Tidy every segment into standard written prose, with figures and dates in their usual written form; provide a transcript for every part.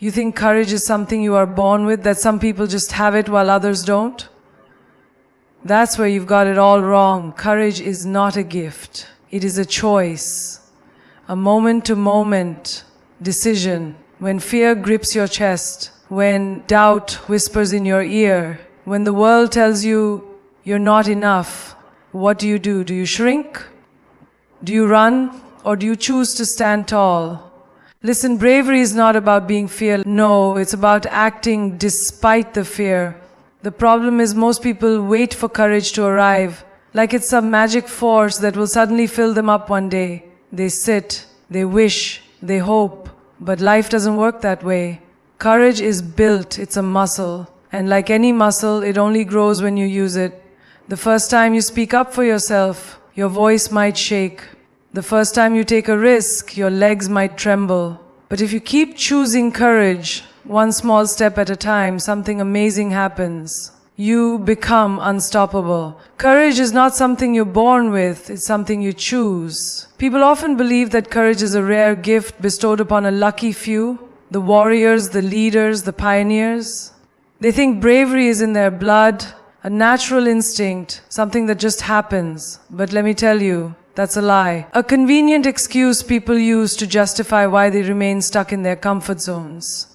You think courage is something you are born with, that some people just have it while others don't? That's where you've got it all wrong. Courage is not a gift. It is a choice, a moment-to-moment decision. When fear grips your chest, when doubt whispers in your ear, when the world tells you you're not enough, what do? Do you shrink? Do you run? Or do you choose to stand tall? Listen, bravery is not about being fearless. No, it's about acting despite the fear. The problem is most people wait for courage to arrive, like it's some magic force that will suddenly fill them up one day. They sit, they wish, they hope, but life doesn't work that way. Courage is built, it's a muscle, and like any muscle, it only grows when you use it. The first time you speak up for yourself, your voice might shake. The first time you take a risk, your legs might tremble. But if you keep choosing courage, one small step at a time, something amazing happens. You become unstoppable. Courage is not something you're born with, it's something you choose. People often believe that courage is a rare gift bestowed upon a lucky few, the warriors, the leaders, the pioneers. They think bravery is in their blood, a natural instinct, something that just happens. But let me tell you, that's a lie. A convenient excuse people use to justify why they remain stuck in their comfort zones.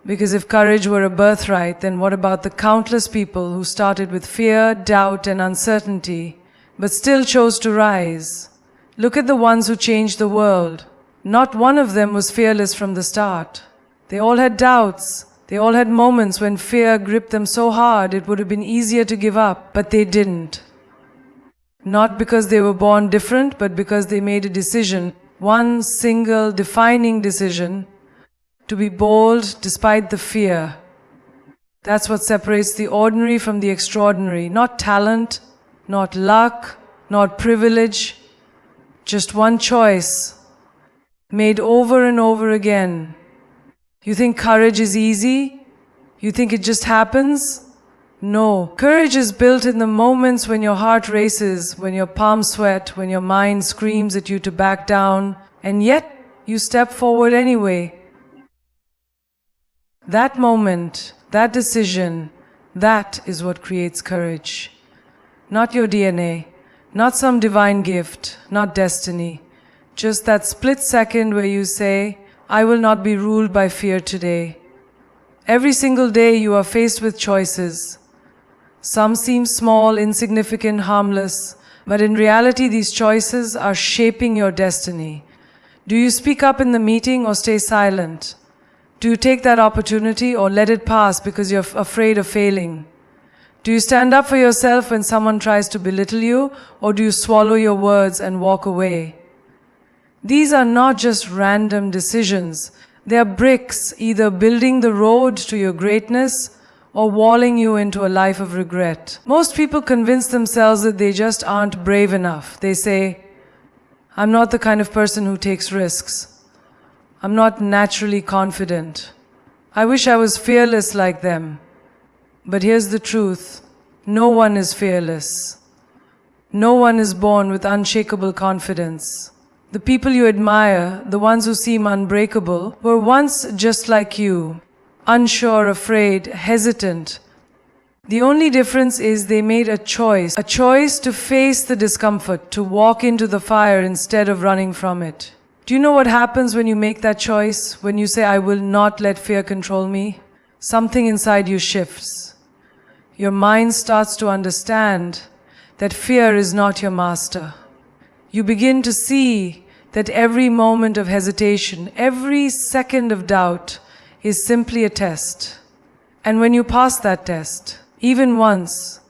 Because if courage were a birthright, then what about the countless people who started with fear, doubt, and uncertainty, but still chose to rise? Look at the ones who changed the world. Not one of them was fearless from the start. They all had doubts. They all had moments when fear gripped them so hard it would have been easier to give up, but they didn't. Not because they were born different, but because they made a decision, one single defining decision, to be bold despite the fear. That's what separates the ordinary from the extraordinary. Not talent, not luck, not privilege, just one choice, made over and over again. You think courage is easy? You think it just happens? No. Courage is built in the moments when your heart races, when your palms sweat, when your mind screams at you to back down, and yet you step forward anyway. That moment, that decision, that is what creates courage. Not your DNA, not some divine gift, not destiny. Just that split second where you say, I will not be ruled by fear today. Every single day you are faced with choices. Some seem small, insignificant, harmless, but in reality these choices are shaping your destiny. Do you speak up in the meeting or stay silent? Do you take that opportunity or let it pass because you're afraid of failing? Do you stand up for yourself when someone tries to belittle you, or do you swallow your words and walk away? These are not just random decisions. They are bricks, either building the road to your greatness or walling you into a life of regret. Most people convince themselves that they just aren't brave enough. They say, I'm not the kind of person who takes risks. I'm not naturally confident. I wish I was fearless like them. But here's the truth. No one is fearless. No one is born with unshakable confidence. The people you admire, the ones who seem unbreakable, were once just like you, unsure, afraid, hesitant. The only difference is they made a choice to face the discomfort, to walk into the fire instead of running from it. Do you know what happens when you make that choice? When you say, I will not let fear control me? Something inside you shifts. Your mind starts to understand that fear is not your master. You begin to see that every moment of hesitation, every second of doubt is simply a test. And when you pass that test, even once,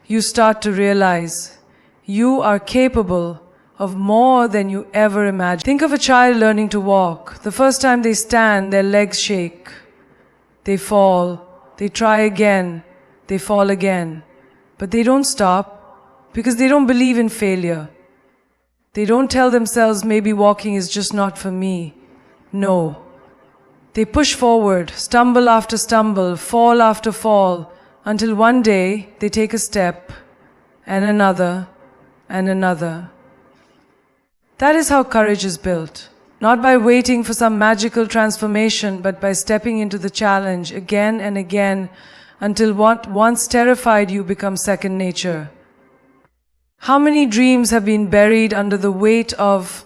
you start to realize you are capable of more than you ever imagined. Think of a child learning to walk. The first time they stand, their legs shake. They fall. They try again. They fall again. But they don't stop because they don't believe in failure. They don't tell themselves, maybe walking is just not for me. No. They push forward, stumble after stumble, fall after fall, until one day they take a step, and another, and another. That is how courage is built. Not by waiting for some magical transformation, but by stepping into the challenge again and again until what once terrified you becomes second nature. How many dreams have been buried under the weight of,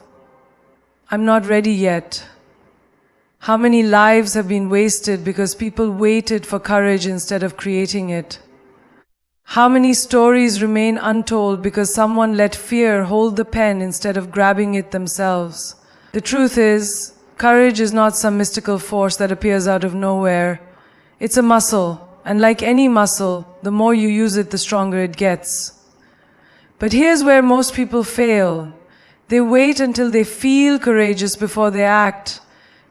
"I'm not ready yet"? How many lives have been wasted because people waited for courage instead of creating it? How many stories remain untold because someone let fear hold the pen instead of grabbing it themselves? The truth is, courage is not some mystical force that appears out of nowhere. It's a muscle, and like any muscle, the more you use it, the stronger it gets. But here's where most people fail. They wait until they feel courageous before they act.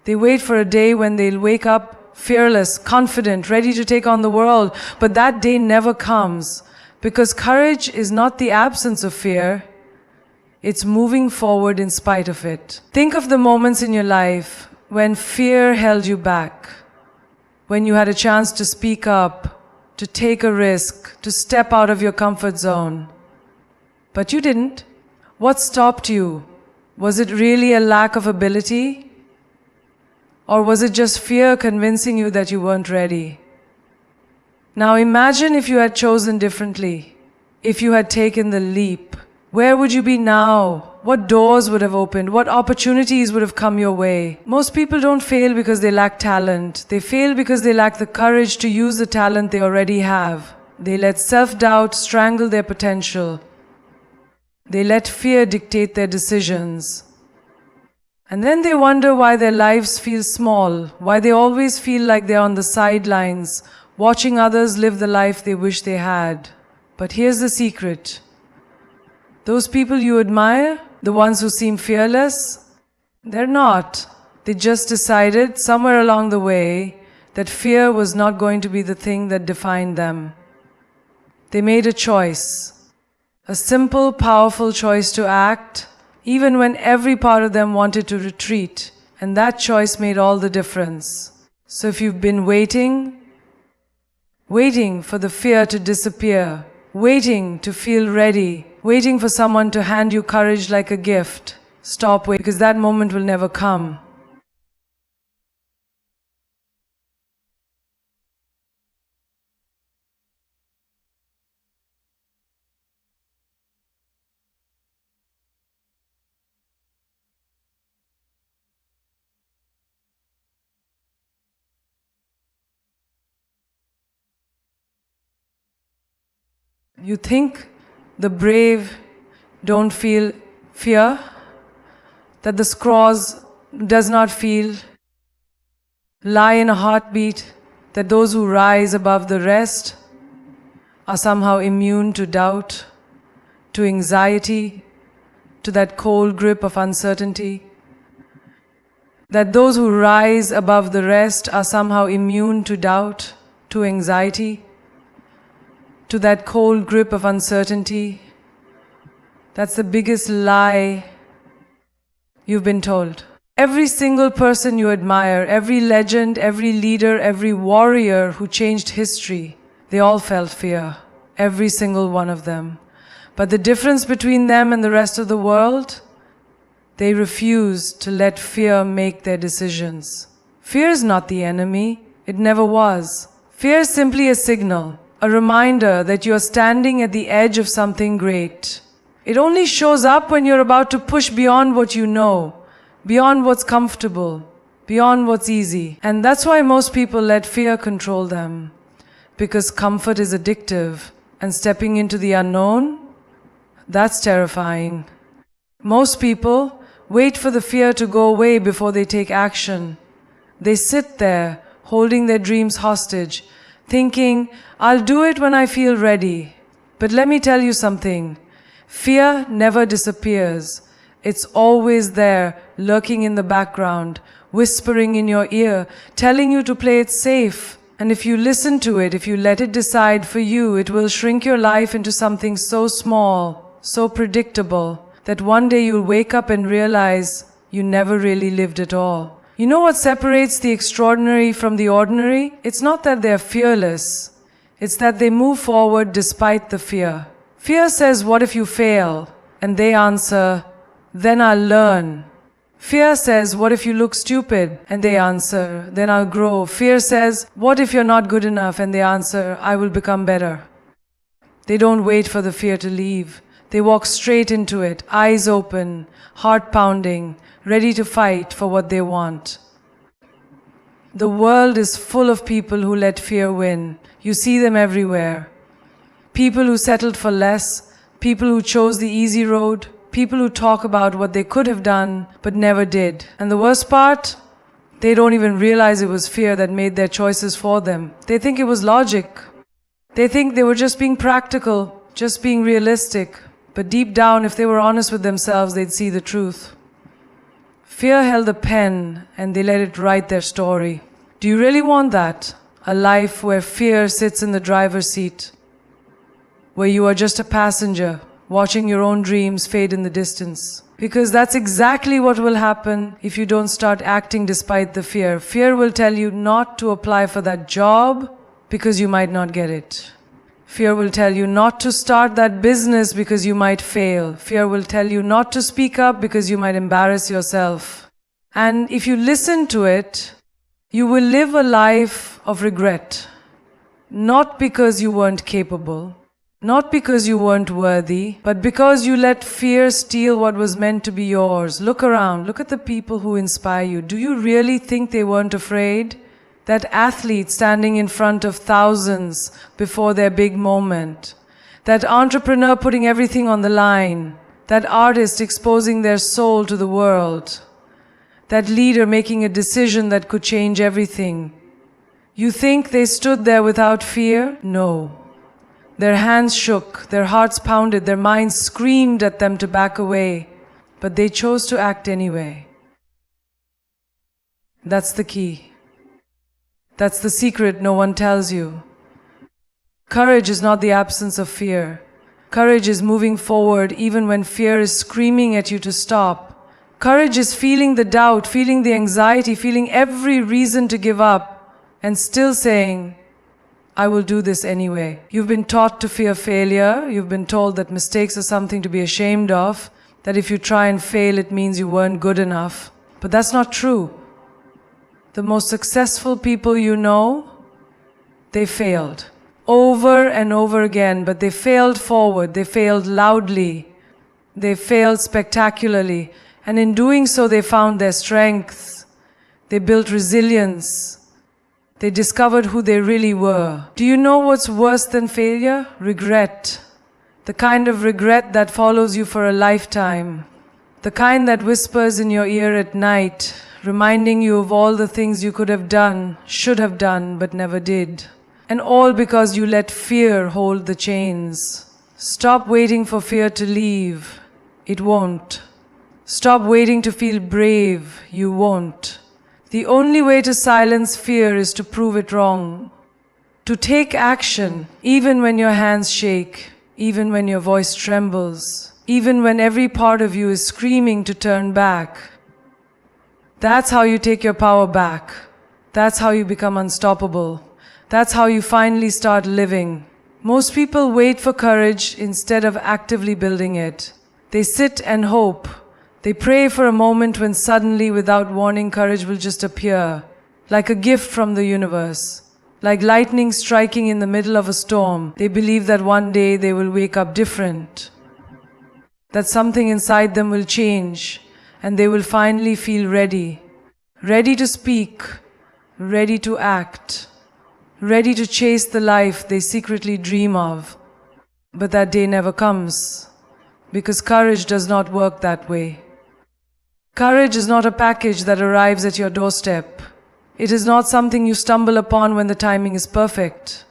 They wait for a day when they'll wake up fearless, confident, ready to take on the world. But that day never comes, because courage is not the absence of fear. It's moving forward in spite of it. Think of the moments in your life when fear held you back, when you had a chance to speak up, to take a risk, to step out of your comfort zone. But you didn't. What stopped you? Was it really a lack of ability? Or was it just fear convincing you that you weren't ready? Now imagine if you had chosen differently, if you had taken the leap. Where would you be now? What doors would have opened? What opportunities would have come your way? Most people don't fail because they lack talent. They fail because they lack the courage to use the talent they already have. They let self-doubt strangle their potential. They let fear dictate their decisions. And then they wonder why their lives feel small, why they always feel like they're on the sidelines, watching others live the life they wish they had. But here's the secret. Those people you admire, the ones who seem fearless, they're not. They just decided somewhere along the way that fear was not going to be the thing that defined them. They made a choice. A simple, powerful choice to act, even when every part of them wanted to retreat, and that choice made all the difference. So if you've been waiting for the fear to disappear, waiting to feel ready, waiting for someone to hand you courage like a gift, stop waiting, because that moment will never come. You think the brave don't feel fear? That the scraws does not feel lie in a heartbeat? That those who rise above the rest are somehow immune to doubt, to anxiety, to that cold grip of uncertainty? That those who rise above the rest are somehow immune to doubt, to anxiety, to that cold grip of uncertainty? That's the biggest lie you've been told. Every single person you admire, every legend, every leader, every warrior who changed history, they all felt fear. Every single one of them. But the difference between them and the rest of the world, they refuse to let fear make their decisions. Fear is not the enemy. It never was. Fear is simply a signal, a reminder that you are standing at the edge of something great. It only shows up when you're about to push beyond what you know, beyond what's comfortable, beyond what's easy. And that's why most people let fear control them. Because comfort is addictive, and stepping into the unknown, that's terrifying. Most people wait for the fear to go away before they take action. They sit there, holding their dreams hostage, thinking, I'll do it when I feel ready. But let me tell you something. Fear never disappears. It's always there, lurking in the background, whispering in your ear, telling you to play it safe. And if you listen to it, if you let it decide for you, it will shrink your life into something so small, so predictable, that one day you'll wake up and realize you never really lived at all. You know what separates the extraordinary from the ordinary? It's not that they're fearless. It's that they move forward despite the fear. Fear says, what if you fail? And they answer, then I'll learn. Fear says, what if you look stupid? And they answer, then I'll grow. Fear says, what if you're not good enough? And they answer, I will become better. They don't wait for the fear to leave. They walk straight into it, eyes open, heart pounding, ready to fight for what they want. The world is full of people who let fear win. You see them everywhere. People who settled for less, people who chose the easy road, people who talk about what they could have done but never did. And the worst part? They don't even realize it was fear that made their choices for them. They think it was logic. They think they were just being practical, just being realistic. But deep down, if they were honest with themselves, they'd see the truth. Fear held a pen and they let it write their story. Do you really want that? A life where fear sits in the driver's seat, where you are just a passenger, watching your own dreams fade in the distance. Because that's exactly what will happen if you don't start acting despite the fear. Fear will tell you not to apply for that job because you might not get it. Fear will tell you not to start that business because you might fail. Fear will tell you not to speak up because you might embarrass yourself. And if you listen to it, you will live a life of regret. Not because you weren't capable, not because you weren't worthy, but because you let fear steal what was meant to be yours. Look around. Look at the people who inspire you. Do you really think they weren't afraid? That athlete standing in front of thousands before their big moment. That entrepreneur putting everything on the line. That artist exposing their soul to the world. That leader making a decision that could change everything. You think they stood there without fear? No. Their hands shook, their hearts pounded, their minds screamed at them to back away, but they chose to act anyway. That's the key. That's the secret no one tells you. Courage is not the absence of fear. Courage is moving forward even when fear is screaming at you to stop. Courage is feeling the doubt, feeling the anxiety, feeling every reason to give up, and still saying, I will do this anyway. You've been taught to fear failure. You've been told that mistakes are something to be ashamed of, that if you try and fail, it means you weren't good enough. But that's not true. The most successful people you know, they failed over and over again, but they failed forward. They failed loudly. They failed spectacularly. And in doing so, they found their strengths. They built resilience. They discovered who they really were. Do you know what's worse than failure? Regret. The kind of regret that follows you for a lifetime. The kind that whispers in your ear at night, reminding you of all the things you could have done, should have done, but never did. And all because you let fear hold the chains. Stop waiting for fear to leave. It won't. Stop waiting to feel brave. You won't. The only way to silence fear is to prove it wrong. To take action, even when your hands shake, even when your voice trembles, even when every part of you is screaming to turn back. That's how you take your power back. That's how you become unstoppable. That's how you finally start living. Most people wait for courage instead of actively building it. They sit and hope. They pray for a moment when suddenly, without warning, courage will just appear, like a gift from the universe, like lightning striking in the middle of a storm. They believe that one day they will wake up different, that something inside them will change, and they will finally feel ready, ready to speak, ready to act, ready to chase the life they secretly dream of. But that day never comes, because courage does not work that way. Courage is not a package that arrives at your doorstep. It is not something you stumble upon when the timing is perfect.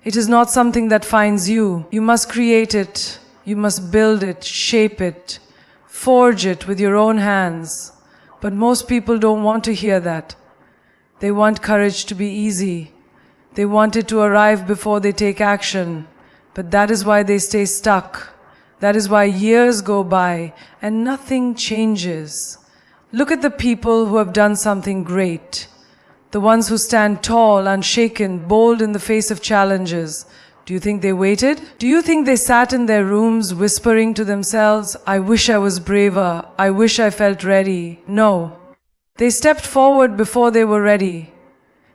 It is not something that finds you. You must create it. You must build it, shape it, forge it with your own hands. But most people don't want to hear that. They want courage to be easy. They want it to arrive before they take action. But that is why they stay stuck. That is why years go by and nothing changes. Look at the people who have done something great. The ones who stand tall, unshaken, bold in the face of challenges. Do you think they waited? Do you think they sat in their rooms whispering to themselves, "I wish I was braver. I wish I felt ready"? No. They stepped forward before they were ready.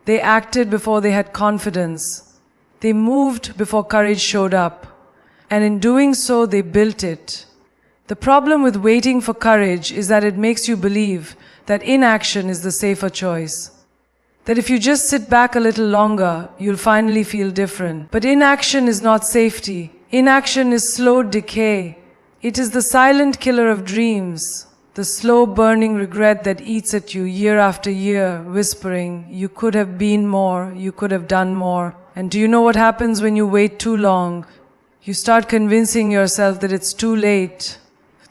They acted before they had confidence. They moved before courage showed up. And in doing so, they built it. The problem with waiting for courage is that it makes you believe that inaction is the safer choice. That if you just sit back a little longer, you'll finally feel different. But inaction is not safety. Inaction is slow decay. It is the silent killer of dreams. The slow burning regret that eats at you year after year, whispering, "You could have been more, you could have done more." And do you know what happens when you wait too long? You start convincing yourself that it's too late,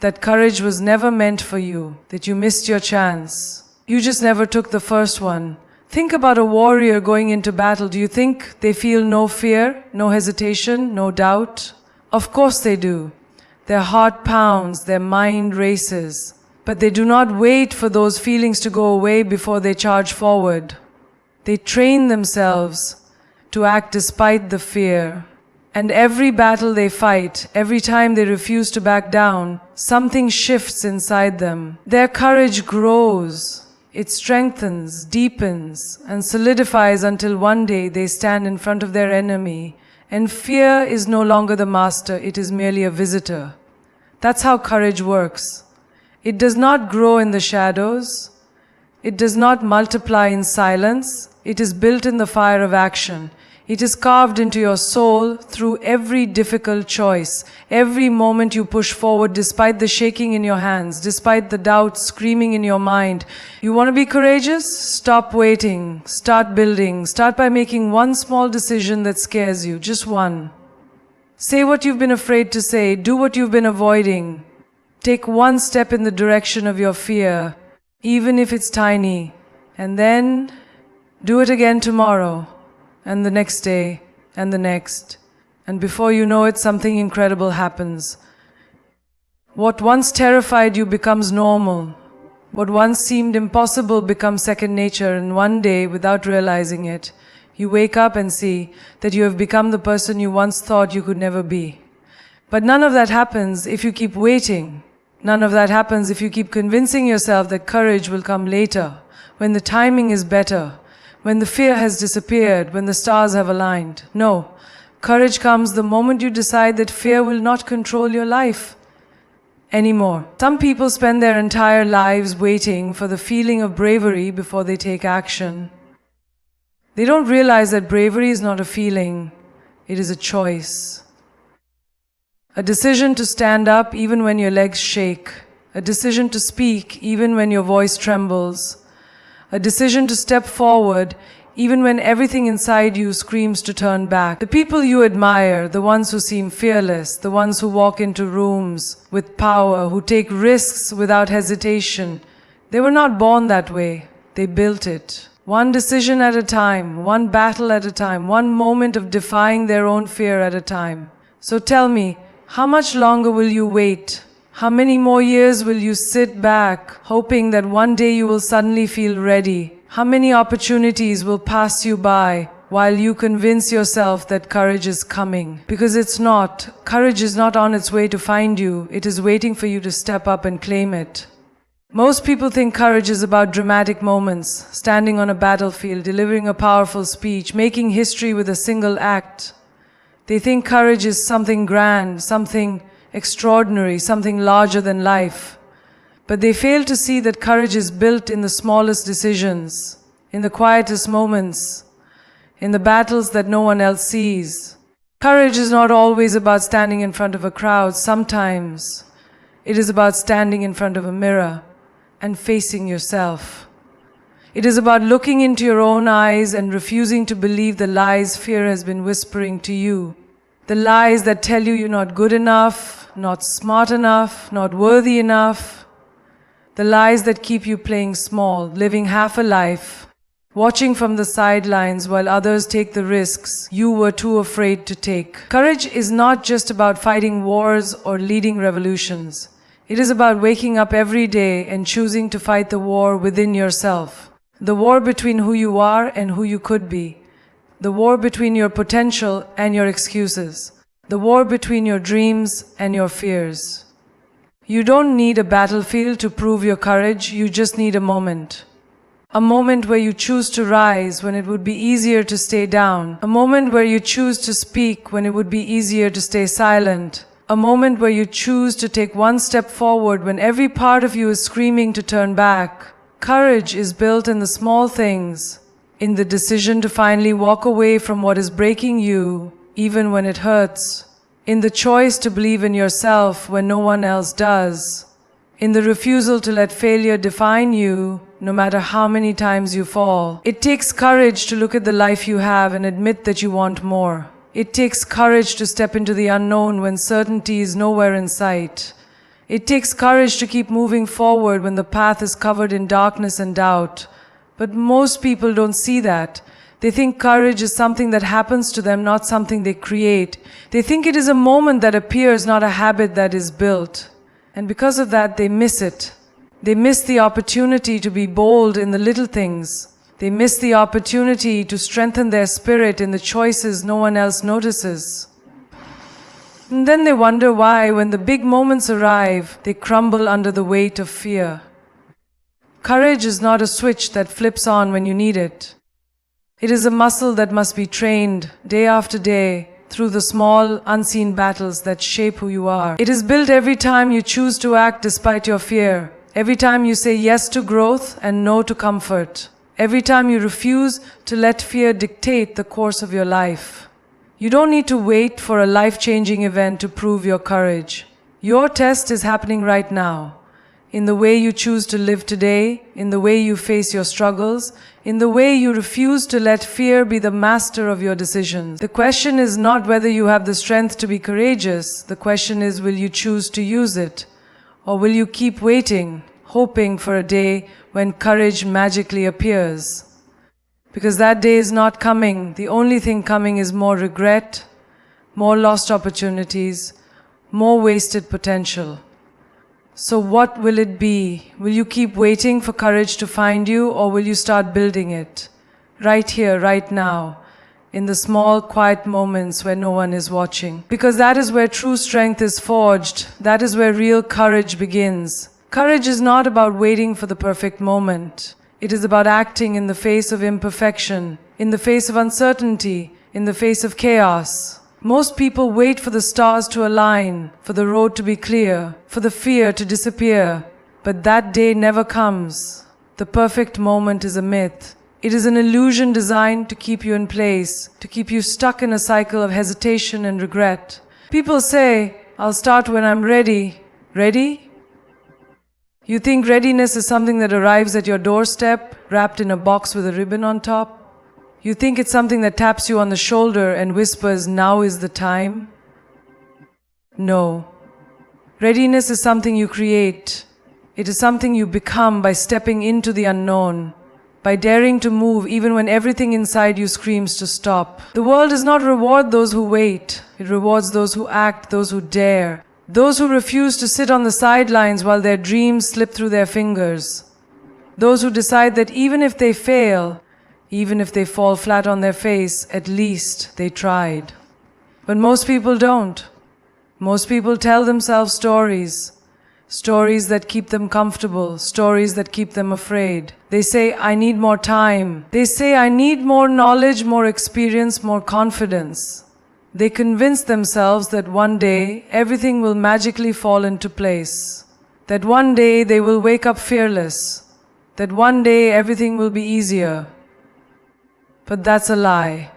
that courage was never meant for you, that you missed your chance. You just never took the first one. Think about a warrior going into battle. Do you think they feel no fear, no hesitation, no doubt? Of course they do. Their heart pounds, their mind races. But they do not wait for those feelings to go away before they charge forward. They train themselves to act despite the fear. And every battle they fight, every time they refuse to back down, something shifts inside them. Their courage grows. It strengthens, deepens, and solidifies until one day they stand in front of their enemy. And fear is no longer the master, it is merely a visitor. That's how courage works. It does not grow in the shadows. It does not multiply in silence. It is built in the fire of action. It is carved into your soul through every difficult choice, every moment you push forward despite the shaking in your hands, despite the doubt screaming in your mind. You want to be courageous? Stop waiting. Start building. Start by making one small decision that scares you, just one. Say what you've been afraid to say. Do what you've been avoiding. Take one step in the direction of your fear, even if it's tiny, and then do it again tomorrow, and the next day, and the next. And before you know it, something incredible happens. What once terrified you becomes normal. What once seemed impossible becomes second nature, and one day, without realizing it, you wake up and see that you have become the person you once thought you could never be. But none of that happens if you keep waiting. None of that happens if you keep convincing yourself that courage will come later, when the timing is better, when the fear has disappeared, when the stars have aligned. No, courage comes the moment you decide that fear will not control your life anymore. Some people spend their entire lives waiting for the feeling of bravery before they take action. They don't realize that bravery is not a feeling, it is a choice. A decision to stand up even when your legs shake. A decision to speak even when your voice trembles. A decision to step forward even when everything inside you screams to turn back. The people you admire, the ones who seem fearless, the ones who walk into rooms with power, who take risks without hesitation, they were not born that way. They built it. One decision at a time, one battle at a time, one moment of defying their own fear at a time. So tell me, how much longer will you wait? How many more years will you sit back, hoping that one day you will suddenly feel ready? How many opportunities will pass you by while you convince yourself that courage is coming? Because it's not. Courage is not on its way to find you. It is waiting for you to step up and claim it. Most people think courage is about dramatic moments, standing on a battlefield, delivering a powerful speech, making history with a single act. They think courage is something grand, something extraordinary, something larger than life. But they fail to see that courage is built in the smallest decisions, in the quietest moments, in the battles that no one else sees. Courage is not always about standing in front of a crowd. Sometimes it is about standing in front of a mirror and facing yourself. It is about looking into your own eyes and refusing to believe the lies fear has been whispering to you. The lies that tell you you're not good enough, not smart enough, not worthy enough. The lies that keep you playing small, living half a life, watching from the sidelines while others take the risks you were too afraid to take. Courage is not just about fighting wars or leading revolutions. It is about waking up every day and choosing to fight the war within yourself. The war between who you are and who you could be. The war between your potential and your excuses. The war between your dreams and your fears. You don't need a battlefield to prove your courage, you just need a moment. A moment where you choose to rise when it would be easier to stay down. A moment where you choose to speak when it would be easier to stay silent. A moment where you choose to take one step forward when every part of you is screaming to turn back. Courage is built in the small things, in the decision to finally walk away from what is breaking you, even when it hurts. In the choice to believe in yourself when no one else does. In the refusal to let failure define you, no matter how many times you fall. It takes courage to look at the life you have and admit that you want more. It takes courage to step into the unknown when certainty is nowhere in sight. It takes courage to keep moving forward when the path is covered in darkness and doubt. But most people don't see that. They think courage is something that happens to them, not something they create. They think it is a moment that appears, not a habit that is built. And because of that, they miss it. They miss the opportunity to be bold in the little things. They miss the opportunity to strengthen their spirit in the choices no one else notices. And then they wonder why, when the big moments arrive, they crumble under the weight of fear. Courage is not a switch that flips on when you need it. It is a muscle that must be trained day after day through the small, unseen battles that shape who you are. It is built every time you choose to act despite your fear. Every time you say yes to growth and no to comfort. Every time you refuse to let fear dictate the course of your life. You don't need to wait for a life-changing event to prove your courage. Your test is happening right now. In the way you choose to live today, in the way you face your struggles, in the way you refuse to let fear be the master of your decisions. The question is not whether you have the strength to be courageous. The question is, will you choose to use it? Or will you keep waiting, hoping for a day when courage magically appears? Because that day is not coming. The only thing coming is more regret, more lost opportunities, more wasted potential. So what will it be? Will you keep waiting for courage to find you, or will you start building it? Right here, right now, in the small, quiet moments where no one is watching. Because that is where true strength is forged. That is where real courage begins. Courage is not about waiting for the perfect moment. It is about acting in the face of imperfection, in the face of uncertainty, in the face of chaos. Most people wait for the stars to align, for the road to be clear, for the fear to disappear. But that day never comes. The perfect moment is a myth. It is an illusion designed to keep you in place, to keep you stuck in a cycle of hesitation and regret. People say, I'll start when I'm ready. Ready? You think readiness is something that arrives at your doorstep, wrapped in a box with a ribbon on top? You think it's something that taps you on the shoulder and whispers, now is the time? No. Readiness is something you create. It is something you become by stepping into the unknown, by daring to move even when everything inside you screams to stop. The world does not reward those who wait. It rewards those who act, those who dare, those who refuse to sit on the sidelines while their dreams slip through their fingers, those who decide that even if they fail, even if they fall flat on their face, at least they tried. But most people don't. Most people tell themselves stories. Stories that keep them comfortable. Stories that keep them afraid. They say, I need more time. They say, I need more knowledge, more experience, more confidence. They convince themselves that one day everything will magically fall into place. That one day they will wake up fearless. That one day everything will be easier. But that's a lie.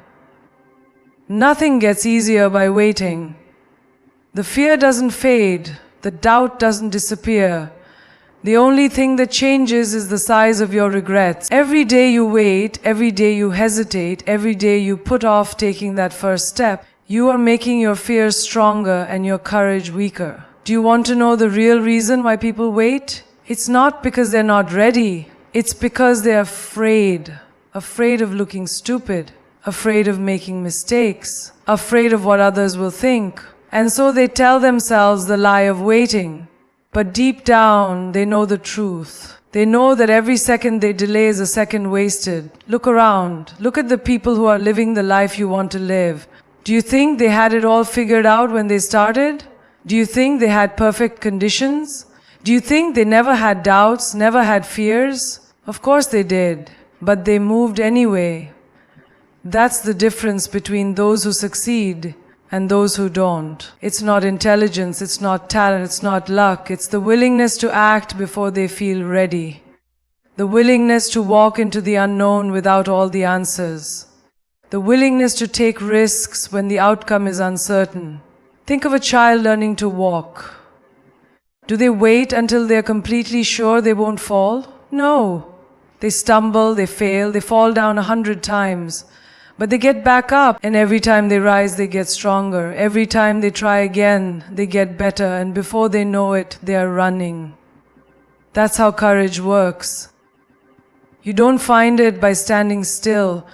Nothing gets easier by waiting. The fear doesn't fade. The doubt doesn't disappear. The only thing that changes is the size of your regrets. Every day you wait, every day you hesitate, every day you put off taking that first step, you are making your fears stronger and your courage weaker. Do you want to know the real reason why people wait? It's not because they're not ready. It's because they're afraid. Afraid of looking stupid, afraid of making mistakes, afraid of what others will think. And so they tell themselves the lie of waiting. But deep down, they know the truth. They know that every second they delay is a second wasted. Look around. Look at the people who are living the life you want to live. Do you think they had it all figured out when they started? Do you think they had perfect conditions? Do you think they never had doubts, never had fears? Of course they did, but they moved anyway. That's the difference between those who succeed and those who don't. It's not intelligence, it's not talent, it's not luck. It's the willingness to act before they feel ready. The willingness to walk into the unknown without all the answers. The willingness to take risks when the outcome is uncertain. Think of a child learning to walk. Do they wait until they're completely sure they won't fall? No. They stumble, they fail, they fall down 100 times. But they get back up, and every time they rise, they get stronger. Every time they try again, they get better, and before they know it, they are running. That's how courage works. You don't find it by standing still.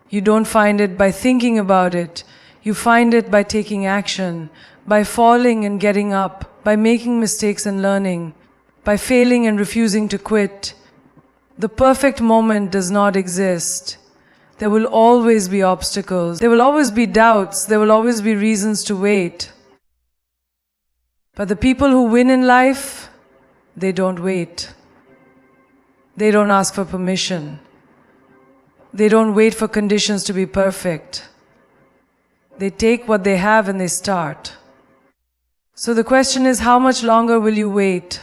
You don't find it by thinking about it. You find it by taking action, by falling and getting up, by making mistakes and learning, by failing and refusing to quit. The perfect moment does not exist. There will always be obstacles. There will always be doubts. There will always be reasons to wait. But the people who win in life, they don't wait. They don't ask for permission. They don't wait for conditions to be perfect. They take what they have and they start. So the question is, how much longer will you wait?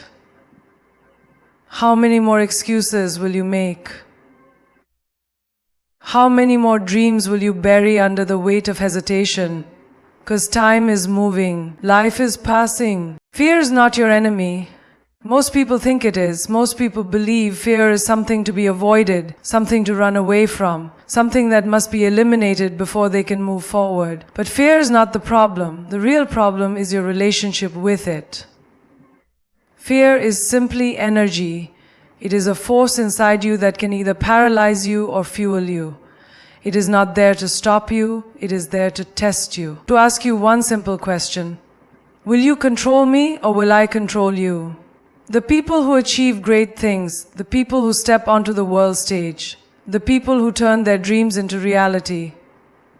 How many more excuses will you make? How many more dreams will you bury under the weight of hesitation? Because time is moving, life is passing. Fear is not your enemy. Most people think it is. Most people believe fear is something to be avoided, something to run away from, something that must be eliminated before they can move forward. But fear is not the problem. The real problem is your relationship with it. Fear is simply energy. It is a force inside you that can either paralyze you or fuel you. It is not there to stop you, it is there to test you. To ask you one simple question: will you control me or will I control you? The people who achieve great things, the people who step onto the world stage, the people who turn their dreams into reality,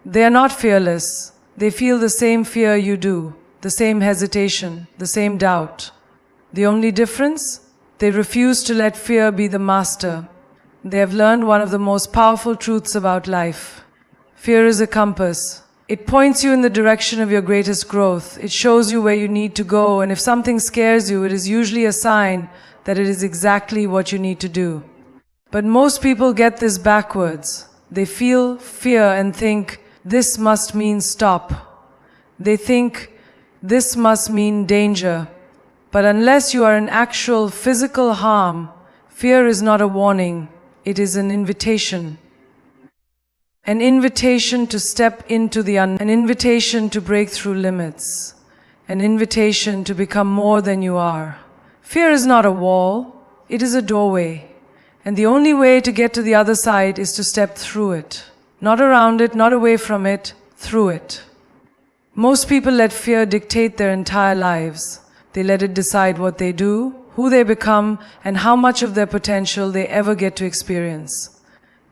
they are not fearless. They feel the same fear you do, the same hesitation, the same doubt. The only difference? They refuse to let fear be the master. They have learned one of the most powerful truths about life. Fear is a compass. It points you in the direction of your greatest growth. It shows you where you need to go, and if something scares you, it is usually a sign that it is exactly what you need to do. But most people get this backwards. They feel fear and think, this must mean stop. They think, this must mean danger. But unless you are in actual physical harm, fear is not a warning, it is an invitation. An invitation to step into the unknown, an invitation to break through limits, an invitation to become more than you are. Fear is not a wall, it is a doorway. And the only way to get to the other side is to step through it. Not around it, not away from it, through it. Most people let fear dictate their entire lives. They let it decide what they do, who they become, and how much of their potential they ever get to experience.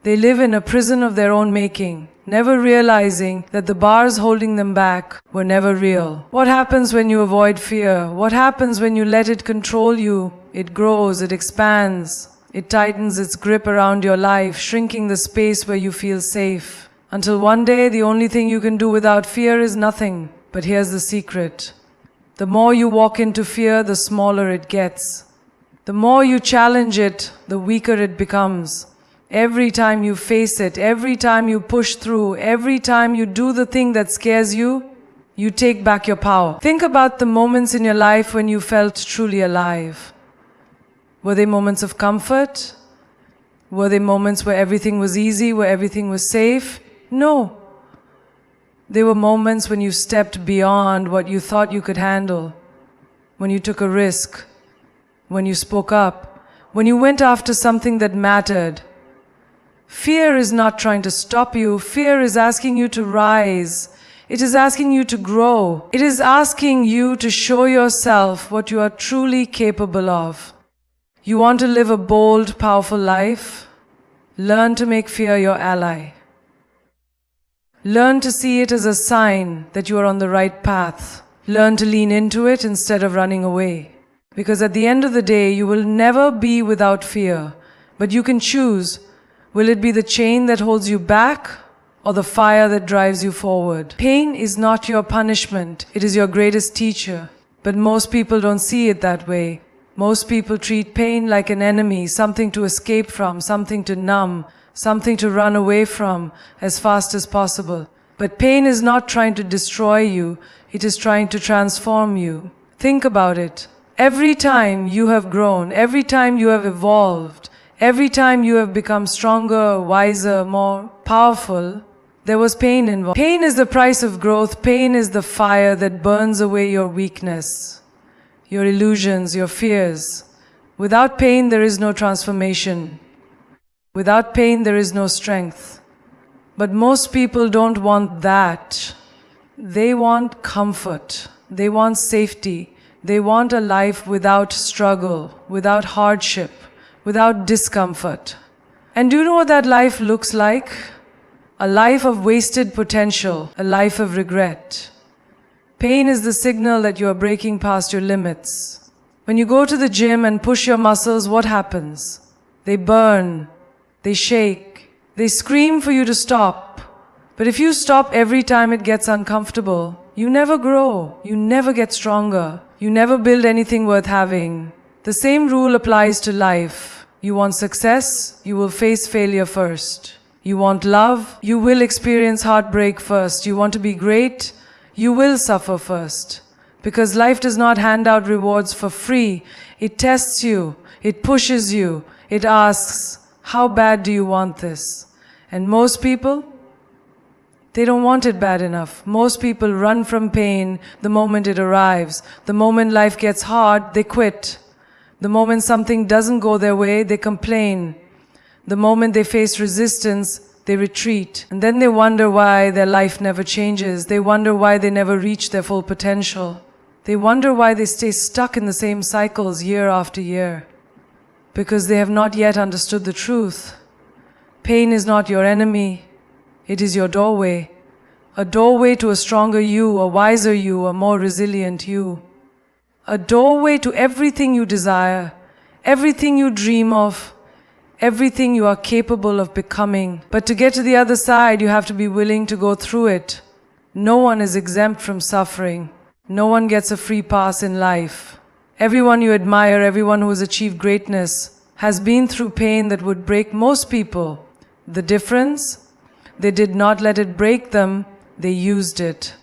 They live in a prison of their own making, never realizing that the bars holding them back were never real. What happens when you avoid fear? What happens when you let it control you? It grows, it expands, it tightens its grip around your life, shrinking the space where you feel safe. Until one day, the only thing you can do without fear is nothing. But here's the secret. The more you walk into fear, the smaller it gets. The more you challenge it, the weaker it becomes. Every time you face it, every time you push through, every time you do the thing that scares you, you take back your power. Think about the moments in your life when you felt truly alive. Were they moments of comfort? Were they moments where everything was easy, where everything was safe? No. They were moments when you stepped beyond what you thought you could handle, when you took a risk, when you spoke up, when you went after something that mattered. Fear is not trying to stop you. Fear is asking you to rise. It is asking you to grow. It is asking you to show yourself what you are truly capable of. You want to live a bold, powerful life? Learn to make fear your ally. Learn to see it as a sign that you are on the right path. Learn to lean into it instead of running away. Because at the end of the day, you will never be without fear. But you can choose, will it be the chain that holds you back or the fire that drives you forward? Pain is not your punishment, it is your greatest teacher. But most people don't see it that way. Most people treat pain like an enemy, something to escape from, something to numb, something to run away from as fast as possible. But pain is not trying to destroy you, it is trying to transform you. Think about it. Every time you have grown, every time you have evolved, every time you have become stronger, wiser, more powerful, there was pain involved. Pain is the price of growth. Pain is the fire that burns away your weakness, your illusions, your fears. Without pain, there is no transformation. Without pain, there is no strength. But most people don't want that. They want comfort. They want safety. They want a life without struggle, without hardship, without discomfort. And do you know what that life looks like? A life of wasted potential, a life of regret. Pain is the signal that you are breaking past your limits. When you go to the gym and push your muscles, what happens? They burn, they shake, they scream for you to stop. But if you stop every time it gets uncomfortable, you never grow, you never get stronger, you never build anything worth having. The same rule applies to life. You want success, you will face failure first. You want love, you will experience heartbreak first. You want to be great, you will suffer first. Because life does not hand out rewards for free. It tests you, it pushes you, it asks, how bad do you want this? And most people, they don't want it bad enough. Most people run from pain the moment it arrives. The moment life gets hard, they quit. The moment something doesn't go their way, they complain. The moment they face resistance, they retreat. And then they wonder why their life never changes. They wonder why they never reach their full potential. They wonder why they stay stuck in the same cycles year after year. Because they have not yet understood the truth. Pain is not your enemy. It is your doorway. A doorway to a stronger you, a wiser you, a more resilient you. A doorway to everything you desire, everything you dream of, everything you are capable of becoming. But to get to the other side, you have to be willing to go through it. No one is exempt from suffering. No one gets a free pass in life. Everyone you admire, everyone who has achieved greatness, has been through pain that would break most people. The difference? They did not let it break them, they used it.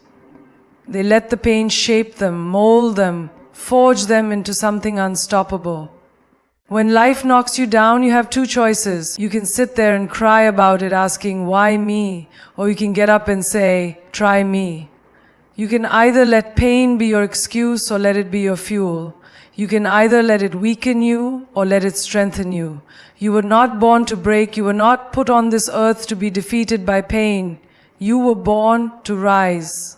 They let the pain shape them, mold them, forge them into something unstoppable. When life knocks you down, you have two choices. You can sit there and cry about it, asking, why me? Or you can get up and say, try me. You can either let pain be your excuse or let it be your fuel. You can either let it weaken you or let it strengthen you. You were not born to break. You were not put on this earth to be defeated by pain. You were born to rise.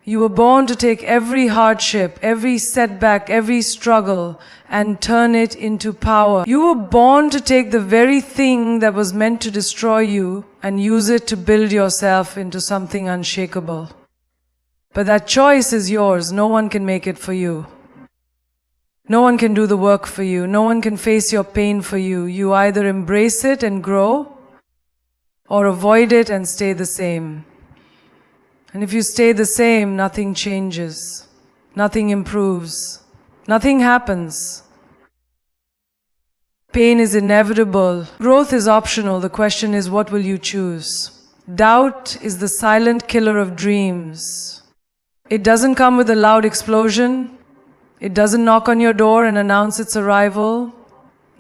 You were born to take every hardship, every setback, every struggle, and turn it into power. You were born to take the very thing that was meant to destroy you and use it to build yourself into something unshakable. But that choice is yours. No one can make it for you. No one can do the work for you. No one can face your pain for you. You either embrace it and grow, or avoid it and stay the same. And if you stay the same, nothing changes, nothing improves, nothing happens. Pain is inevitable. Growth is optional. The question is, what will you choose? Doubt is the silent killer of dreams. It doesn't come with a loud explosion. It doesn't knock on your door and announce its arrival.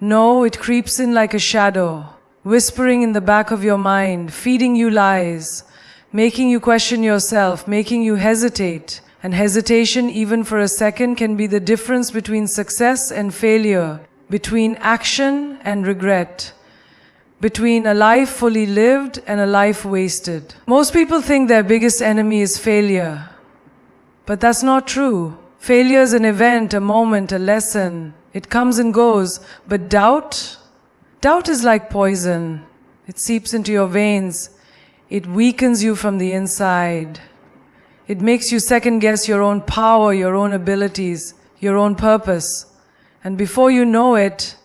No, it creeps in like a shadow, whispering in the back of your mind, feeding you lies, making you question yourself, making you hesitate. And hesitation, even for a second, can be the difference between success and failure, between action and regret, between a life fully lived and a life wasted. Most people think their biggest enemy is failure. But that's not true. Failure is an event, a moment, a lesson. It comes and goes, but doubt is like poison. It seeps into your veins. It weakens you from the inside. It makes you second guess your own power, your own abilities, your own purpose. And before you know it,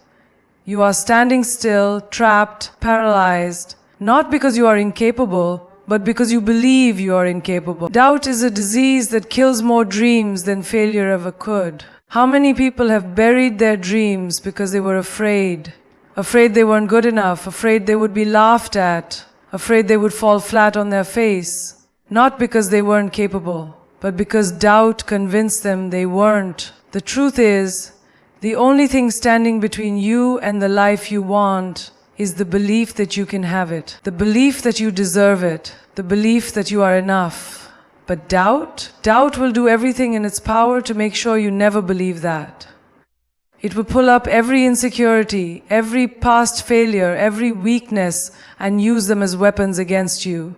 you are standing still, trapped, paralyzed, not because you are incapable, but because you believe you are incapable. Doubt is a disease that kills more dreams than failure ever could. How many people have buried their dreams because they were afraid? Afraid they weren't good enough, afraid they would be laughed at, afraid they would fall flat on their face. Not because they weren't capable, but because doubt convinced them they weren't. The truth is, the only thing standing between you and the life you want is the belief that you can have it, the belief that you deserve it, the belief that you are enough. But doubt will do everything in its power to make sure you never believe that. It will pull up every insecurity, every past failure, every weakness, and use them as weapons against you.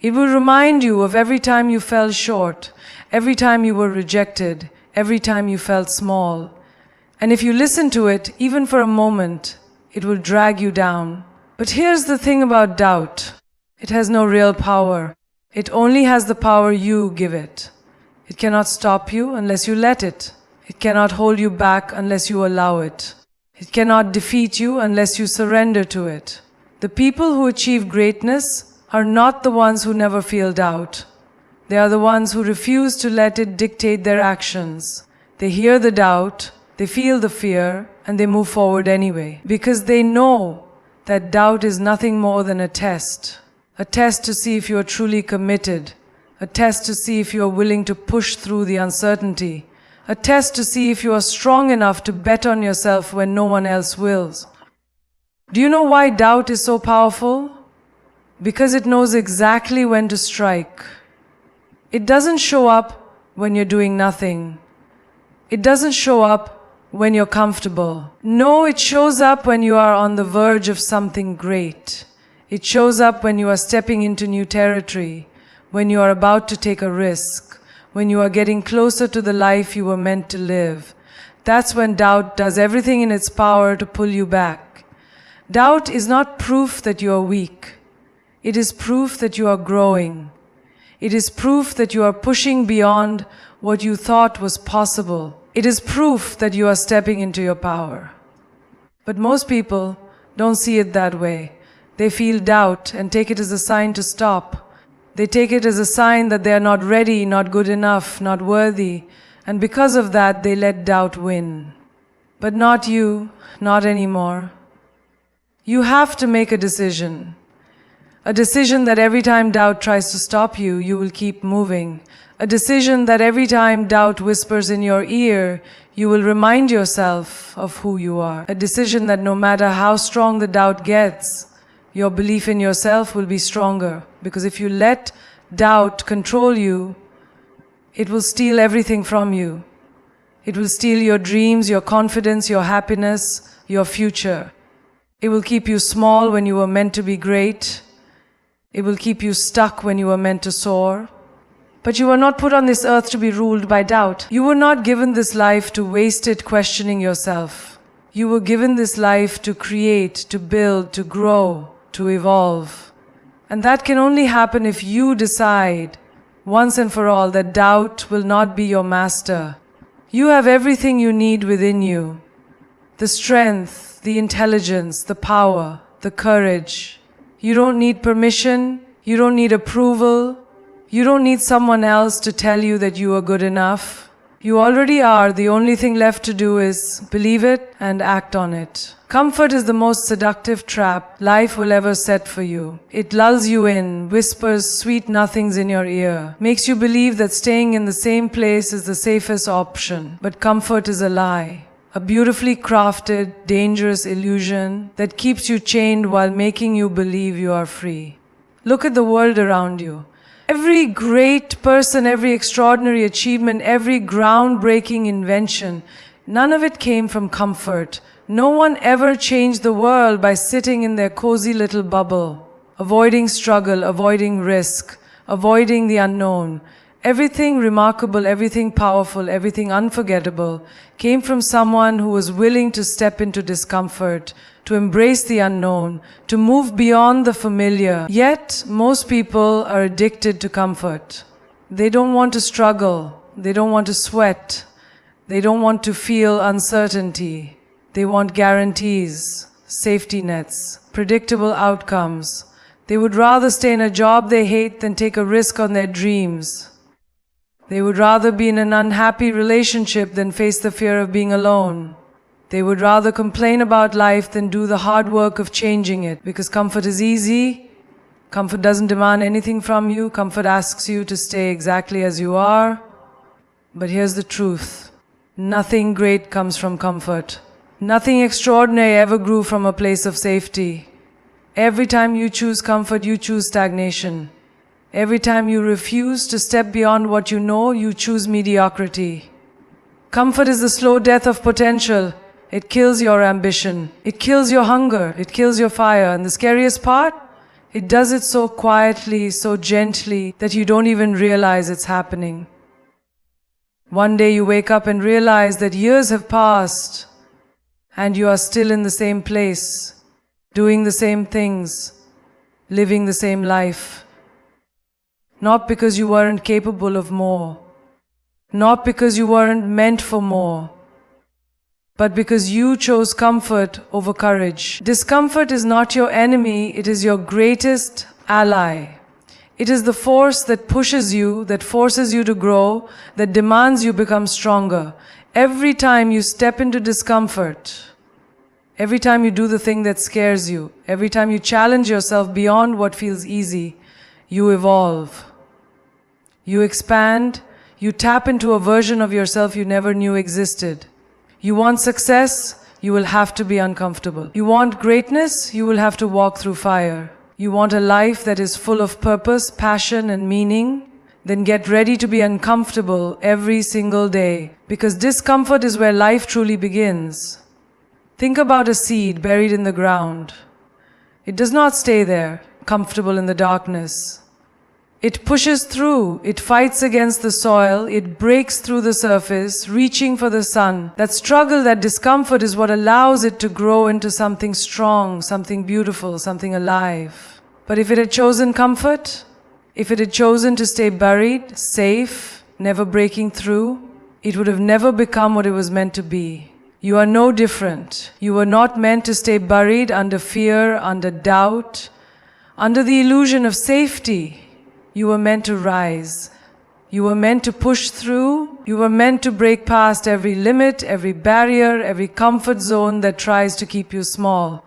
It will remind you of every time you fell short, every time you were rejected, every time you felt small. And if you listen to it, even for a moment, it will drag you down. But here's the thing about doubt. It has no real power. It only has the power you give it. It cannot stop you unless you let it. It cannot hold you back unless you allow it. It cannot defeat you unless you surrender to it. The people who achieve greatness are not the ones who never feel doubt. They are the ones who refuse to let it dictate their actions. They hear the doubt, they feel the fear, and they move forward anyway. Because they know that doubt is nothing more than a test. A test to see if you are truly committed. A test to see if you are willing to push through the uncertainty. A test to see if you are strong enough to bet on yourself when no one else wills. Do you know why doubt is so powerful? Because it knows exactly when to strike. It doesn't show up when you're doing nothing. It doesn't show up when you're comfortable. No, it shows up when you are on the verge of something great. It shows up when you are stepping into new territory, when you are about to take a risk, when you are getting closer to the life you were meant to live. That's when doubt does everything in its power to pull you back. Doubt is not proof that you are weak. It is proof that you are growing. It is proof that you are pushing beyond what you thought was possible. It is proof that you are stepping into your power. But most people don't see it that way. They feel doubt and take it as a sign to stop. They take it as a sign that they are not ready, not good enough, not worthy. And because of that, they let doubt win. But not you, not anymore. You have to make a decision. A decision that every time doubt tries to stop you, you will keep moving. A decision that every time doubt whispers in your ear, you will remind yourself of who you are. A decision that no matter how strong the doubt gets, your belief in yourself will be stronger. Because if you let doubt control you, it will steal everything from you. It will steal your dreams, your confidence, your happiness, your future. It will keep you small when you were meant to be great. It will keep you stuck when you were meant to soar. But you were not put on this earth to be ruled by doubt. You were not given this life to waste it questioning yourself. You were given this life to create, to build, to grow, to evolve. And that can only happen if you decide, once and for all, that doubt will not be your master. You have everything you need within you. The strength, the intelligence, the power, the courage. You don't need permission. You don't need approval. You don't need someone else to tell you that you are good enough. You already are. The only thing left to do is believe it and act on it. Comfort is the most seductive trap life will ever set for you. It lulls you in, whispers sweet nothings in your ear, makes you believe that staying in the same place is the safest option. But comfort is a lie. A beautifully crafted, dangerous illusion that keeps you chained while making you believe you are free. Look at the world around you. Every great person, every extraordinary achievement, every groundbreaking invention, none of it came from comfort. No one ever changed the world by sitting in their cozy little bubble, avoiding struggle, avoiding risk, avoiding the unknown. Everything remarkable, everything powerful, everything unforgettable came from someone who was willing to step into discomfort, to embrace the unknown, to move beyond the familiar. Yet, most people are addicted to comfort. They don't want to struggle. They don't want to sweat. They don't want to feel uncertainty. They want guarantees, safety nets, predictable outcomes. They would rather stay in a job they hate than take a risk on their dreams. They would rather be in an unhappy relationship than face the fear of being alone. They would rather complain about life than do the hard work of changing it, because comfort is easy. Comfort doesn't demand anything from you. Comfort asks you to stay exactly as you are. But here's the truth. Nothing great comes from comfort. Nothing extraordinary ever grew from a place of safety. Every time you choose comfort, you choose stagnation. Every time you refuse to step beyond what you know, you choose mediocrity. Comfort is the slow death of potential. It kills your ambition. It kills your hunger. It kills your fire. And the scariest part? It does it so quietly, so gently, that you don't even realize it's happening. One day you wake up and realize that years have passed and you are still in the same place, doing the same things, living the same life. Not because you weren't capable of more, not because you weren't meant for more, but because you chose comfort over courage. Discomfort is not your enemy, it is your greatest ally. It is the force that pushes you, that forces you to grow, that demands you become stronger. Every time you step into discomfort, every time you do the thing that scares you, every time you challenge yourself beyond what feels easy, you evolve. You expand, you tap into a version of yourself you never knew existed. You want success, you will have to be uncomfortable. You want greatness, you will have to walk through fire. You want a life that is full of purpose, passion, and meaning? Then get ready to be uncomfortable every single day, because discomfort is where life truly begins. Think about a seed buried in the ground. It does not stay there, comfortable in the darkness. It pushes through, it fights against the soil, it breaks through the surface, reaching for the sun. That struggle, that discomfort is what allows it to grow into something strong, something beautiful, something alive. But if it had chosen comfort, if it had chosen to stay buried, safe, never breaking through, it would have never become what it was meant to be. You are no different. You were not meant to stay buried under fear, under doubt, under the illusion of safety. You were meant to rise. You were meant to push through. You were meant to break past every limit, every barrier, every comfort zone that tries to keep you small.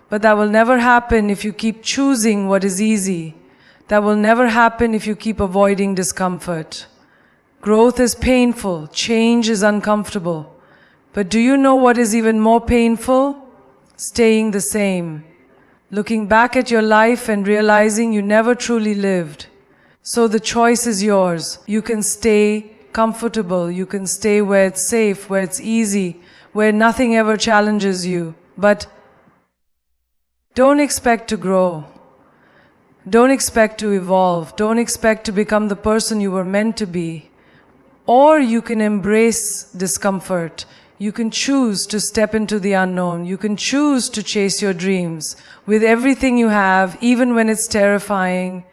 But that will never happen if you keep choosing what is easy. That will never happen if you keep avoiding discomfort. Growth is painful. Change is uncomfortable. But do you know what is even more painful? Staying the same. Looking back at your life and realizing you never truly lived. So the choice is yours. You can stay comfortable. You can stay where it's safe, where it's easy, where nothing ever challenges you. But don't expect to grow. Don't expect to evolve. Don't expect to become the person you were meant to be. Or you can embrace discomfort. You can choose to step into the unknown. You can choose to chase your dreams with everything you have, even when it's terrifying,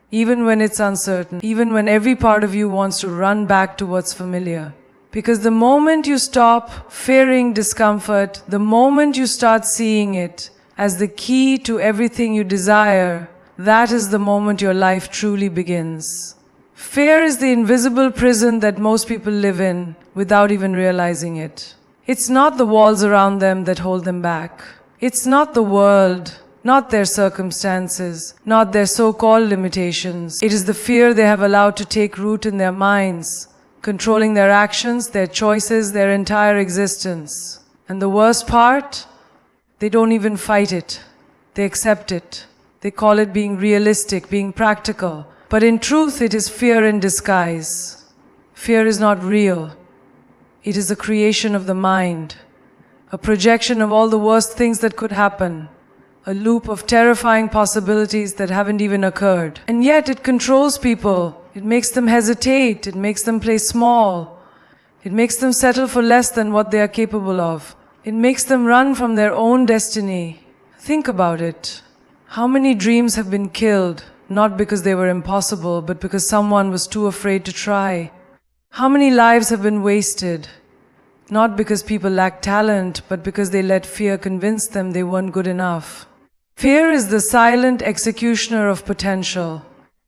even when it's uncertain, even when every part of you wants to run back to what's familiar. Because the moment you stop fearing discomfort, the moment you start seeing it as the key to everything you desire, that is the moment your life truly begins. Fear is the invisible prison that most people live in without even realizing it. It's not the walls around them that hold them back. It's not the world, not their circumstances, not their so-called limitations. It is the fear they have allowed to take root in their minds, controlling their actions, their choices, their entire existence. And the worst part, they don't even fight it. They accept it. They call it being realistic, being practical. But in truth, it is fear in disguise. Fear is not real. It is a creation of the mind, a projection of all the worst things that could happen, a loop of terrifying possibilities that haven't even occurred. And yet it controls people. It makes them hesitate. It makes them play small. It makes them settle for less than what they are capable of. It makes them run from their own destiny. Think about it. How many dreams have been killed, not because they were impossible, but because someone was too afraid to try? How many lives have been wasted, not because people lack talent, but because they let fear convince them they weren't good enough? Fear is the silent executioner of potential.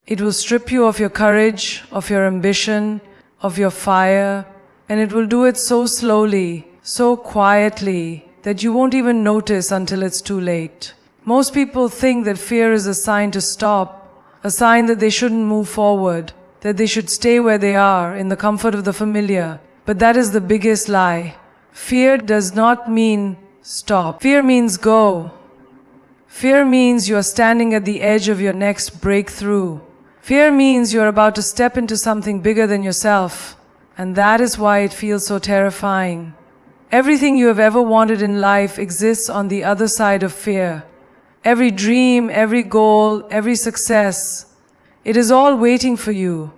It will strip you of your courage, of your ambition, of your fire, and it will do it so slowly, so quietly, that you won't even notice until it's too late. Most people think that fear is a sign to stop, a sign that they shouldn't move forward, that they should stay where they are in the comfort of the familiar. But that is the biggest lie. Fear does not mean stop. Fear means go. Fear means you are standing at the edge of your next breakthrough. Fear means you are about to step into something bigger than yourself. And that is why it feels so terrifying. Everything you have ever wanted in life exists on the other side of fear. Every dream, every goal, every success, it is all waiting for you.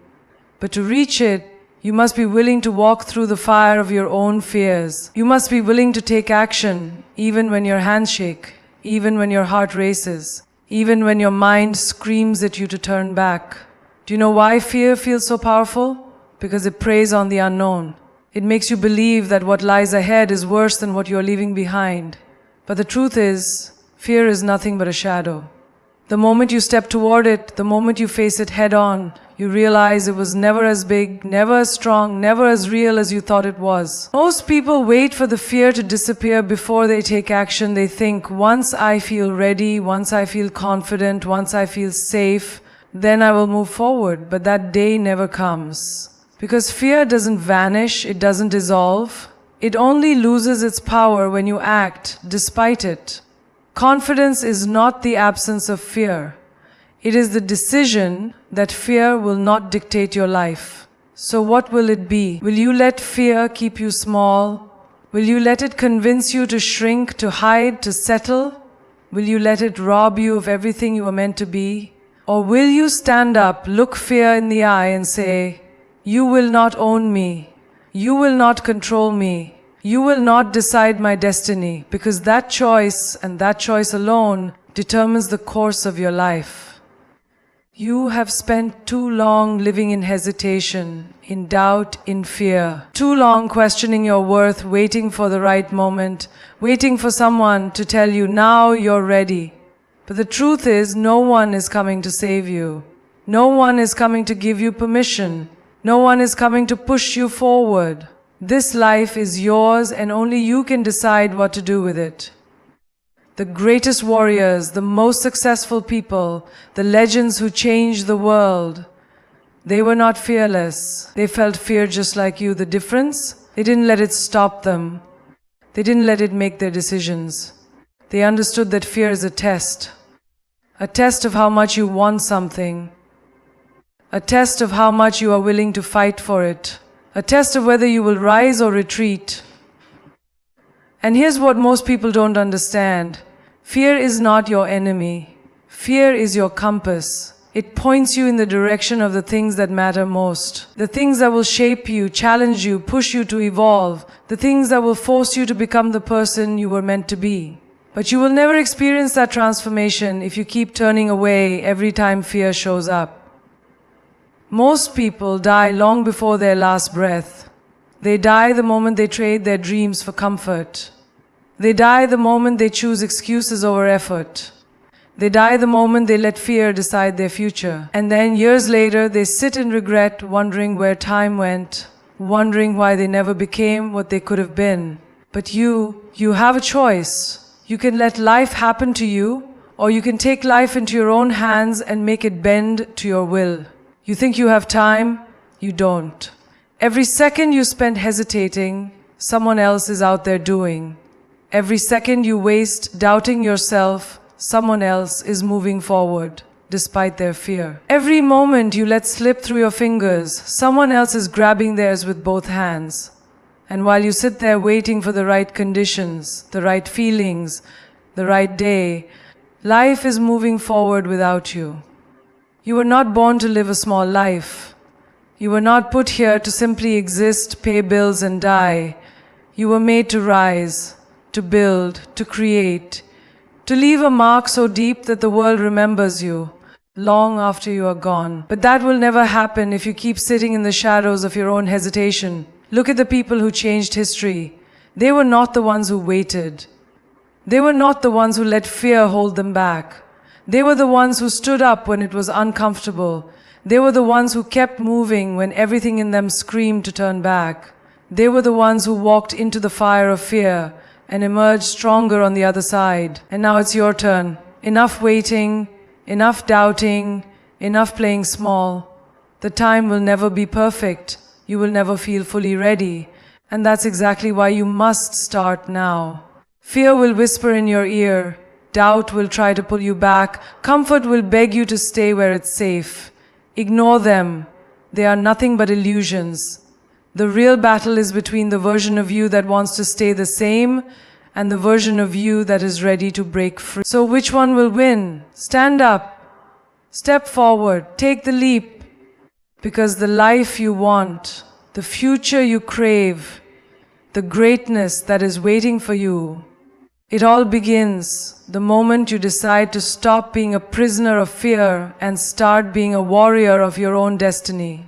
But to reach it, you must be willing to walk through the fire of your own fears. You must be willing to take action, even when your hands shake, even when your heart races, even when your mind screams at you to turn back. Do you know why fear feels so powerful? Because it preys on the unknown. It makes you believe that what lies ahead is worse than what you are leaving behind. But the truth is, fear is nothing but a shadow. The moment you step toward it, the moment you face it head on, you realize it was never as big, never as strong, never as real as you thought it was. Most people wait for the fear to disappear before they take action. They think, once I feel ready, once I feel confident, once I feel safe, then I will move forward. But that day never comes. Because fear doesn't vanish, it doesn't dissolve. It only loses its power when you act despite it. Confidence is not the absence of fear. It is the decision that fear will not dictate your life. So what will it be? Will you let fear keep you small? Will you let it convince you to shrink, to hide, to settle? Will you let it rob you of everything you were meant to be? Or will you stand up, look fear in the eye and say, you will not own me. You will not control me. You will not decide my destiny, because that choice and that choice alone determines the course of your life. You have spent too long living in hesitation, in doubt, in fear. Too long questioning your worth, waiting for the right moment, waiting for someone to tell you, now you're ready. But the truth is, no one is coming to save you. No one is coming to give you permission. No one is coming to push you forward. This life is yours and only you can decide what to do with it. The greatest warriors, the most successful people, the legends who changed the world, they were not fearless. They felt fear just like you. The difference? They didn't let it stop them. They didn't let it make their decisions. They understood that fear is a test of how much you want something, a test of how much you are willing to fight for it. A test of whether you will rise or retreat. And here's what most people don't understand. Fear is not your enemy. Fear is your compass. It points you in the direction of the things that matter most. The things that will shape you, challenge you, push you to evolve. The things that will force you to become the person you were meant to be. But you will never experience that transformation if you keep turning away every time fear shows up. Most people die long before their last breath. They die the moment they trade their dreams for comfort. They die the moment they choose excuses over effort. They die the moment they let fear decide their future. And then years later, they sit in regret, wondering where time went, wondering why they never became what they could have been. But you have a choice. You can let life happen to you, or you can take life into your own hands and make it bend to your will. You think you have time? You don't. Every second you spend hesitating, someone else is out there doing. Every second you waste doubting yourself, someone else is moving forward, despite their fear. Every moment you let slip through your fingers, someone else is grabbing theirs with both hands. And while you sit there waiting for the right conditions, the right feelings, the right day, life is moving forward without you. You were not born to live a small life. You were not put here to simply exist, pay bills, and die. You were made to rise, to build, to create, to leave a mark so deep that the world remembers you long after you are gone. But that will never happen if you keep sitting in the shadows of your own hesitation. Look at the people who changed history. They were not the ones who waited. They were not the ones who let fear hold them back. They were the ones who stood up when it was uncomfortable. They were the ones who kept moving when everything in them screamed to turn back. They were the ones who walked into the fire of fear and emerged stronger on the other side. And now it's your turn. Enough waiting, enough doubting, enough playing small. The time will never be perfect. You will never feel fully ready. And that's exactly why you must start now. Fear will whisper in your ear. Doubt will try to pull you back. Comfort will beg you to stay where it's safe. Ignore them. They are nothing but illusions. The real battle is between the version of you that wants to stay the same and the version of you that is ready to break free. So which one will win? Stand up. Step forward. Take the leap. Because the life you want, the future you crave, the greatness that is waiting for you, it all begins the moment you decide to stop being a prisoner of fear and start being a warrior of your own destiny.